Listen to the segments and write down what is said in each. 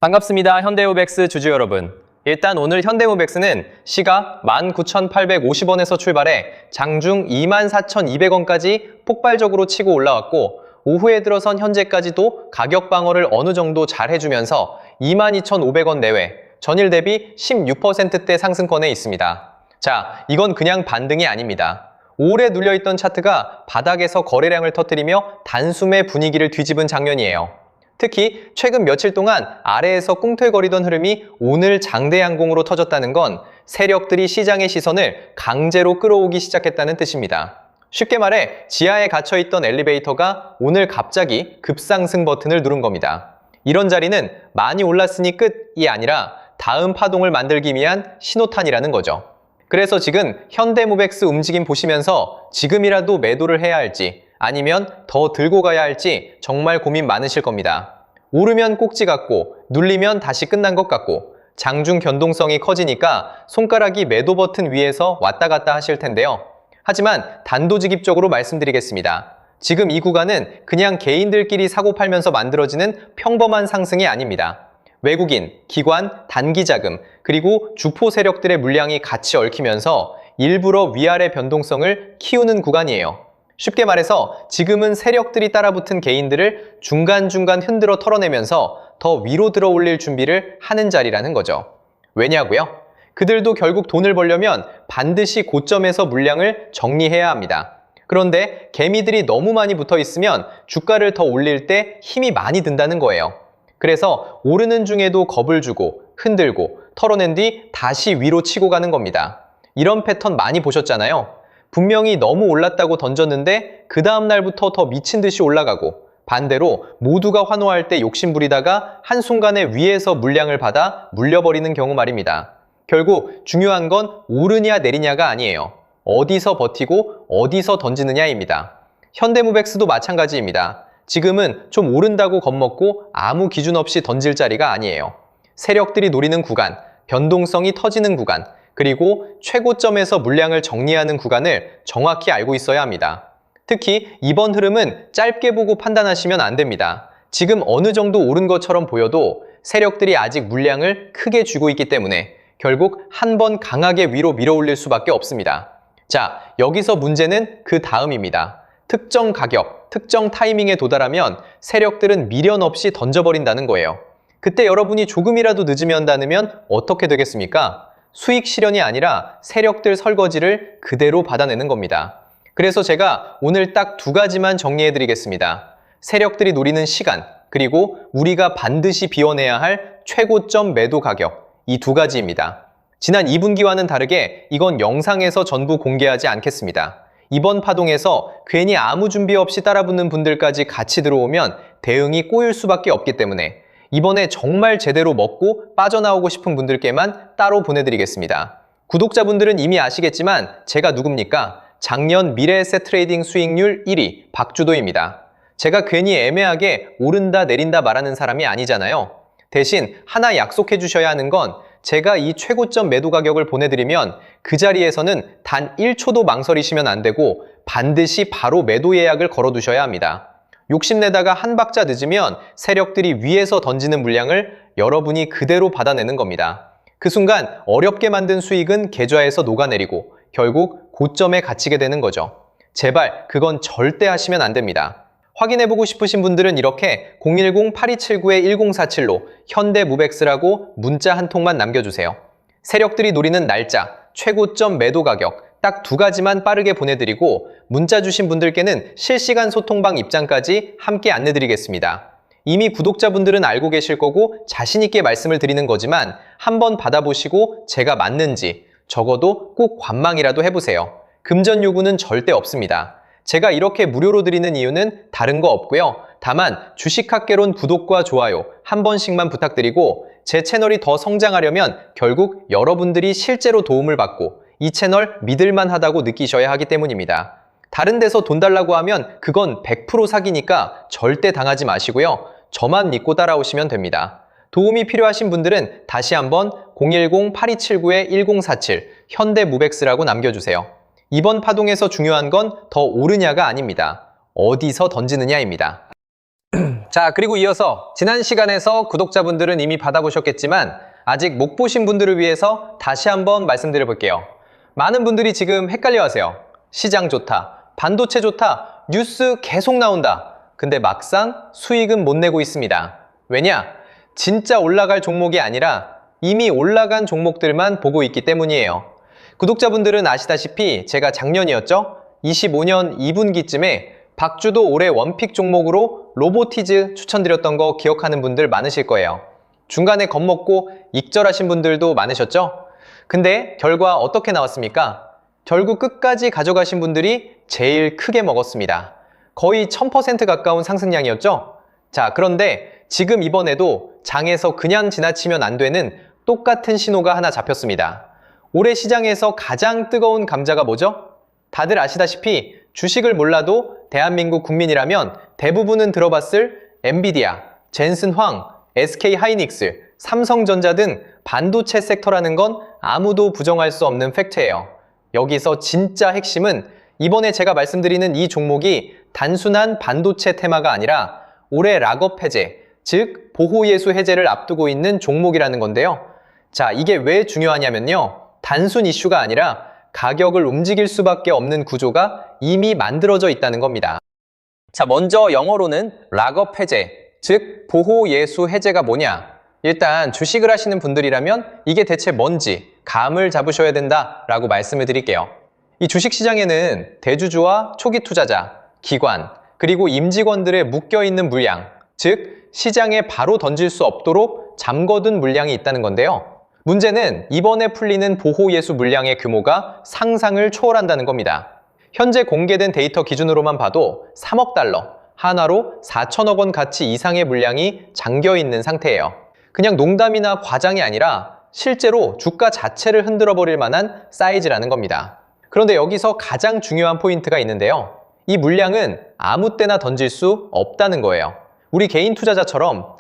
반갑습니다. 현대모백스 주주 여러분. 일단 오늘 현대모백스는 시가 19,850원에서 출발해 장중 24,200원까지 폭발적으로 치고 올라왔고 오후에 들어선 현재까지도 가격 방어를 어느 정도 잘 해주면서 22,500원 내외, 전일 대비 16%대 상승권에 있습니다. 자, 이건 그냥 반등이 아닙니다. 오래 눌려있던 차트가 바닥에서 거래량을 터뜨리며 단숨에 분위기를 뒤집은 장면이에요. 특히 최근 며칠 동안 아래에서 꿍틀거리던 흐름이 오늘 장대양봉으로 터졌다는 건 세력들이 시장의 시선을 강제로 끌어오기 시작했다는 뜻입니다. 쉽게 말해 지하에 갇혀있던 엘리베이터가 오늘 갑자기 급상승 버튼을 누른 겁니다. 이런 자리는 많이 올랐으니 끝이 아니라 다음 파동을 만들기 위한 신호탄이라는 거죠. 그래서 지금 현대모백스 움직임 보시면서 지금이라도 매도를 해야 할지 아니면 더 들고 가야 할지 정말 고민 많으실 겁니다. 오르면 꼭지 같고 눌리면 다시 끝난 것 같고 장중 변동성이 커지니까 손가락이 매도 버튼 위에서 왔다 갔다 하실 텐데요. 하지만 단도직입적으로 말씀드리겠습니다. 지금 이 구간은 그냥 개인들끼리 사고 팔면서 만들어지는 평범한 상승이 아닙니다. 외국인, 기관, 단기자금, 그리고 주포 세력들의 물량이 같이 얽히면서 일부러 위아래 변동성을 키우는 구간이에요. 쉽게 말해서 지금은 세력들이 따라붙은 개인들을 중간중간 흔들어 털어내면서 더 위로 들어 올릴 준비를 하는 자리라는 거죠. 왜냐고요? 그들도 결국 돈을 벌려면 반드시 고점에서 물량을 정리해야 합니다. 그런데 개미들이 너무 많이 붙어 있으면 주가를 더 올릴 때 힘이 많이 든다는 거예요. 그래서 오르는 중에도 겁을 주고 흔들고 털어낸 뒤 다시 위로 치고 가는 겁니다. 이런 패턴 많이 보셨잖아요. 분명히 너무 올랐다고 던졌는데 그 다음 날부터 더 미친 듯이 올라가고 반대로 모두가 환호할 때 욕심부리다가 한순간에 위에서 물량을 받아 물려버리는 경우 말입니다. 결국 중요한 건 오르냐 내리냐가 아니에요. 어디서 버티고 어디서 던지느냐입니다. 현대모백스도 마찬가지입니다. 지금은 좀 오른다고 겁먹고 아무 기준 없이 던질 자리가 아니에요. 세력들이 노리는 구간, 변동성이 터지는 구간, 그리고 최고점에서 물량을 정리하는 구간을 정확히 알고 있어야 합니다. 특히 이번 흐름은 짧게 보고 판단하시면 안 됩니다. 지금 어느 정도 오른 것처럼 보여도 세력들이 아직 물량을 크게 쥐고 있기 때문에 결국 한 번 강하게 위로 밀어올릴 수밖에 없습니다. 자, 여기서 문제는 그 다음입니다. 특정 가격, 특정 타이밍에 도달하면 세력들은 미련 없이 던져버린다는 거예요. 그때 여러분이 조금이라도 늦으면 다으면 어떻게 되겠습니까? 수익 실현이 아니라 세력들 설거지를 그대로 받아내는 겁니다. 그래서 제가 오늘 딱 두 가지만 정리해 드리겠습니다. 세력들이 노리는 시간, 그리고 우리가 반드시 비워내야 할 최고점 매도 가격, 이 두 가지입니다. 지난 2분기와는 다르게 이건 영상에서 전부 공개하지 않겠습니다. 이번 파동에서 괜히 아무 준비 없이 따라붙는 분들까지 같이 들어오면 대응이 꼬일 수밖에 없기 때문에 이번에 정말 제대로 먹고 빠져나오고 싶은 분들께만 따로 보내드리겠습니다. 구독자분들은 이미 아시겠지만 제가 누굽니까? 작년 미래에셋 트레이딩 수익률 1위 박주도입니다. 제가 괜히 애매하게 오른다 내린다 말하는 사람이 아니잖아요. 대신 하나 약속해 주셔야 하는 건 제가 이 최고점 매도 가격을 보내드리면 그 자리에서는 단 1초도 망설이시면 안 되고 반드시 바로 매도 예약을 걸어두셔야 합니다. 욕심내다가 한 박자 늦으면 세력들이 위에서 던지는 물량을 여러분이 그대로 받아내는 겁니다. 그 순간 어렵게 만든 수익은 계좌에서 녹아내리고 결국 고점에 갇히게 되는 거죠. 제발 그건 절대 하시면 안 됩니다. 확인해보고 싶으신 분들은 이렇게 010-8279-1047로 현대모백스라고 문자 한 통만 남겨주세요. 세력들이 노리는 날짜, 최고점 매도 가격 딱 두 가지만 빠르게 보내드리고 문자 주신 분들께는 실시간 소통방 입장까지 함께 안내드리겠습니다. 이미 구독자분들은 알고 계실 거고 자신있게 말씀을 드리는 거지만 한번 받아보시고 제가 맞는지 적어도 꼭 관망이라도 해보세요. 금전 요구는 절대 없습니다. 제가 이렇게 무료로 드리는 이유는 다른 거 없고요. 다만 주식학개론 구독과 좋아요 한 번씩만 부탁드리고 제 채널이 더 성장하려면 결국 여러분들이 실제로 도움을 받고 이 채널 믿을만 하다고 느끼셔야 하기 때문입니다. 다른 데서 돈 달라고 하면 그건 100% 사기니까 절대 당하지 마시고요. 저만 믿고 따라오시면 됩니다. 도움이 필요하신 분들은 다시 한번 010-8279-1047 현대모백스라고 남겨주세요. 이번 파동에서 중요한 건 더 오르냐가 아닙니다. 어디서 던지느냐입니다. 자, 그리고 이어서 지난 시간에서 구독자분들은 이미 받아보셨겠지만 아직 못 보신 분들을 위해서 다시 한번 말씀드려 볼게요. 많은 분들이 지금 헷갈려 하세요. 시장 좋다, 반도체 좋다, 뉴스 계속 나온다. 근데 막상 수익은 못 내고 있습니다. 왜냐? 진짜 올라갈 종목이 아니라 이미 올라간 종목들만 보고 있기 때문이에요. 구독자분들은 아시다시피 제가 작년이었죠? 25년 2분기쯤에 박주도 올해 원픽 종목으로 로보티즈 추천드렸던 거 기억하는 분들 많으실 거예요. 중간에 겁먹고 익절하신 분들도 많으셨죠? 근데 결과 어떻게 나왔습니까? 결국 끝까지 가져가신 분들이 제일 크게 먹었습니다. 거의 1000% 가까운 상승량이었죠? 자, 그런데 지금 이번에도 장에서 그냥 지나치면 안 되는 똑같은 신호가 하나 잡혔습니다. 올해 시장에서 가장 뜨거운 감자가 뭐죠? 다들 아시다시피 주식을 몰라도 대한민국 국민이라면 대부분은 들어봤을 엔비디아, 젠슨황, SK하이닉스, 삼성전자 등 반도체 섹터라는 건 아무도 부정할 수 없는 팩트예요. 여기서 진짜 핵심은 이번에 제가 말씀드리는 이 종목이 단순한 반도체 테마가 아니라 올해 락업 해제, 즉 보호예수 해제를 앞두고 있는 종목이라는 건데요. 자, 이게 왜 중요하냐면요. 단순 이슈가 아니라 가격을 움직일 수밖에 없는 구조가 이미 만들어져 있다는 겁니다. 자, 먼저 영어로는 락업 해제, 즉 보호예수 해제가 뭐냐? 일단 주식을 하시는 분들이라면 이게 대체 뭔지 감을 잡으셔야 된다라고 말씀을 드릴게요. 이 주식시장에는 대주주와 초기 투자자, 기관, 그리고 임직원들의 묶여있는 물량, 즉 시장에 바로 던질 수 없도록 잠궈둔 물량이 있다는 건데요. 문제는 이번에 풀리는 보호예수 물량의 규모가 상상을 초월한다는 겁니다. 현재 공개된 데이터 기준으로만 봐도 3억 달러, 한화로 4천억 원 가치 이상의 물량이 잠겨있는 상태예요. 그냥 농담이나 과장이 아니라 실제로 주가 자체를 흔들어버릴 만한 사이즈라는 겁니다. 그런데 여기서 가장 중요한 포인트가 있는데요. 이 물량은 아무 때나 던질 수 없다는 거예요. 우리 개인 투자자처럼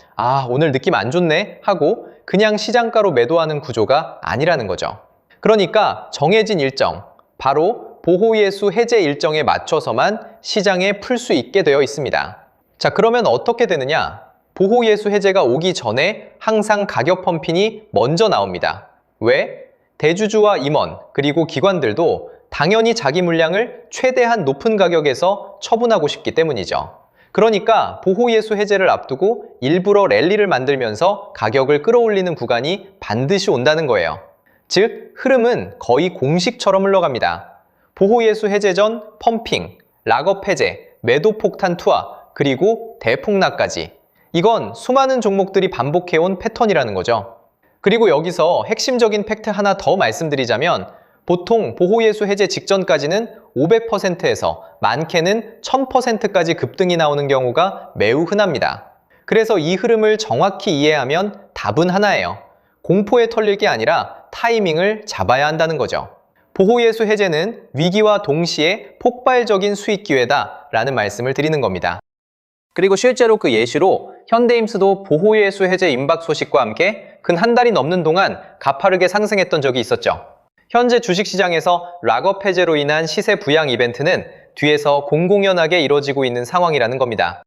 오늘 느낌 안 좋네 하고 그냥 시장가로 매도하는 구조가 아니라는 거죠. 그러니까 정해진 일정, 바로 보호예수 해제 일정에 맞춰서만 시장에 풀 수 있게 되어 있습니다. 자, 그러면 어떻게 되느냐? 보호예수 해제가 오기 전에 항상 가격 펌핑이 먼저 나옵니다. 왜? 대주주와 임원, 그리고 기관들도 당연히 자기 물량을 최대한 높은 가격에서 처분하고 싶기 때문이죠. 그러니까 보호예수 해제를 앞두고 일부러 랠리를 만들면서 가격을 끌어올리는 구간이 반드시 온다는 거예요. 즉, 흐름은 거의 공식처럼 흘러갑니다. 보호예수 해제 전 펌핑, 락업 해제, 매도 폭탄 투하, 그리고 대폭락까지. 이건 수많은 종목들이 반복해온 패턴이라는 거죠. 그리고 여기서 핵심적인 팩트 하나 더 말씀드리자면 보통 보호예수 해제 직전까지는 500%에서 많게는 1000%까지 급등이 나오는 경우가 매우 흔합니다. 그래서 이 흐름을 정확히 이해하면 답은 하나예요. 공포에 털릴 게 아니라 타이밍을 잡아야 한다는 거죠. 보호예수 해제는 위기와 동시에 폭발적인 수익 기회다 라는 말씀을 드리는 겁니다. 그리고 실제로 그 예시로 현대임스도 보호예수 해제 임박 소식과 함께 근 한 달이 넘는 동안 가파르게 상승했던 적이 있었죠. 현재 주식시장에서 락업 해제로 인한 시세 부양 이벤트는 뒤에서 공공연하게 이뤄지고 있는 상황이라는 겁니다.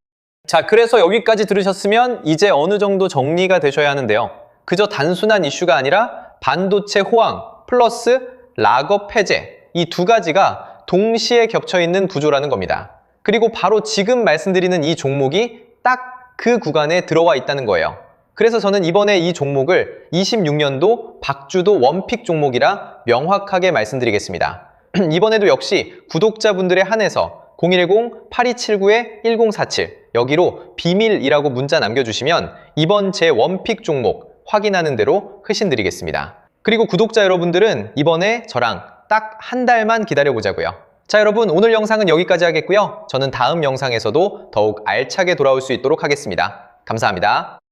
자, 그래서 여기까지 들으셨으면 이제 어느 정도 정리가 되셔야 하는데요. 그저 단순한 이슈가 아니라 반도체 호황 플러스 락업 해제, 이 두 가지가 동시에 겹쳐있는 구조라는 겁니다. 그리고 바로 지금 말씀드리는 이 종목이 딱 그 구간에 들어와 있다는 거예요. 그래서 저는 이번에 이 종목을 26년도 박주도 원픽 종목이라 명확하게 말씀드리겠습니다. 이번에도 역시 구독자분들에 한해서 010-8279-1047 여기로 비밀이라고 문자 남겨주시면 이번 제 원픽 종목 확인하는 대로 회신드리겠습니다. 그리고 구독자 여러분들은 이번에 저랑 딱 한 달만 기다려보자고요. 자, 여러분, 오늘 영상은 여기까지 하겠고요. 저는 다음 영상에서도 더욱 알차게 돌아올 수 있도록 하겠습니다. 감사합니다.